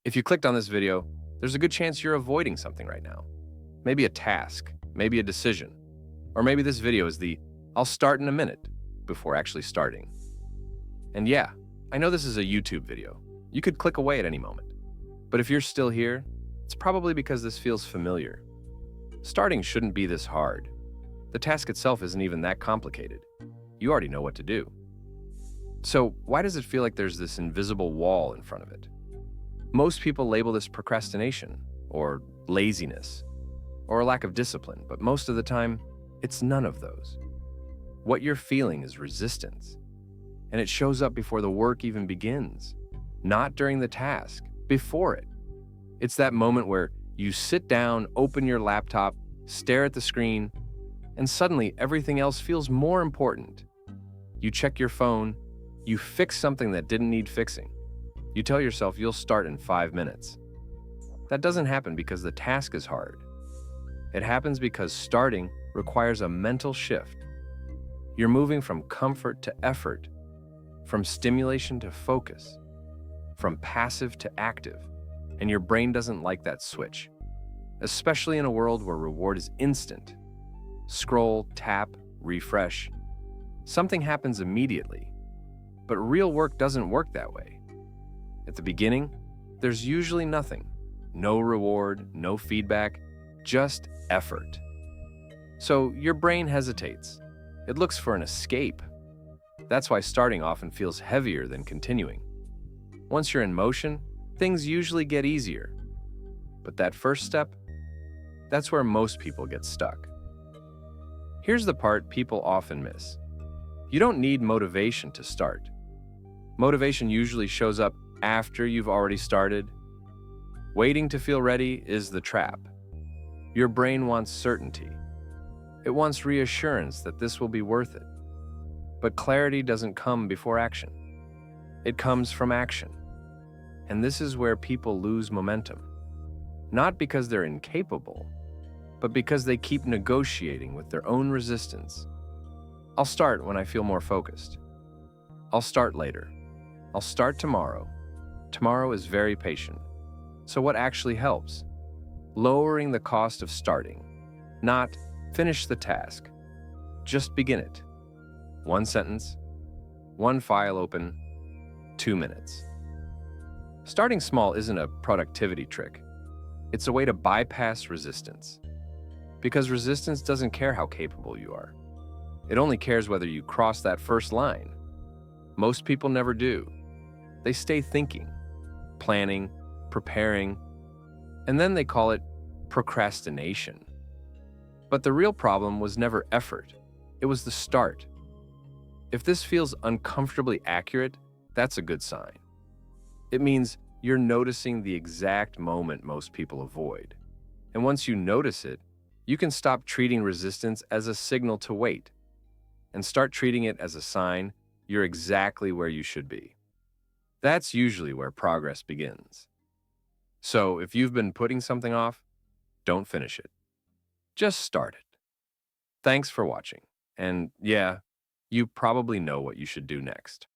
If you clicked on this video, there's a good chance you're avoiding something right now. Maybe a task, maybe a decision, or maybe this video is the "I'll start in a minute" before actually starting. And yeah, I know this is a YouTube video. You could click away at any moment. But if you're still here, it's probably because this feels familiar. Starting shouldn't be this hard. The task itself isn't even that complicated. You already know what to do. So why does it feel like there's this invisible wall in front of it? Most people label this procrastination, or laziness, or a lack of discipline, but most of the time, it's none of those. What you're feeling is resistance, and it shows up before the work even begins, not during the task, before it. It's that moment where you sit down, open your laptop, stare at the screen, and suddenly everything else feels more important. You check your phone, you fix something that didn't need fixing. You tell yourself you'll start in 5 minutes. That doesn't happen because the task is hard. It happens because starting requires a mental shift. You're moving from comfort to effort, from stimulation to focus, from passive to active, and your brain doesn't like that switch, especially in a world where reward is instant. Scroll, tap, refresh. Something happens immediately, but real work doesn't work that way. At the beginning, there's usually nothing. No reward, no feedback, just effort. So your brain hesitates. It looks for an escape. That's why starting often feels heavier than continuing. Once you're in motion, things usually get easier. But that first step, that's where most people get stuck. Here's the part people often miss. You don't need motivation to start. Motivation usually shows up after you've already started. Waiting to feel ready is the trap. Your brain wants certainty. It wants reassurance that this will be worth it. But clarity doesn't come before action. It comes from action. And this is where people lose momentum. Not because they're incapable, but because they keep negotiating with their own resistance. I'll start when I feel more focused. I'll start later. I'll start tomorrow. Tomorrow is very patient. So what actually helps? Lowering the cost of starting. Not finish the task. Just begin it. 1 sentence, 1 file open, 2 minutes. Starting small isn't a productivity trick. It's a way to bypass resistance. Because resistance doesn't care how capable you are. It only cares whether you cross that first line. Most people never do. They stay thinking, planning, preparing, and then they call it procrastination. But the real problem was never effort. It was the start. If this feels uncomfortably accurate, that's a good sign. It means you're noticing the exact moment most people avoid. And once you notice it, you can stop treating resistance as a signal to wait and start treating it as a sign you're exactly where you should be. That's usually where progress begins. So if you've been putting something off, don't finish it. Just start it. Thanks for watching. And yeah, you probably know what you should do next.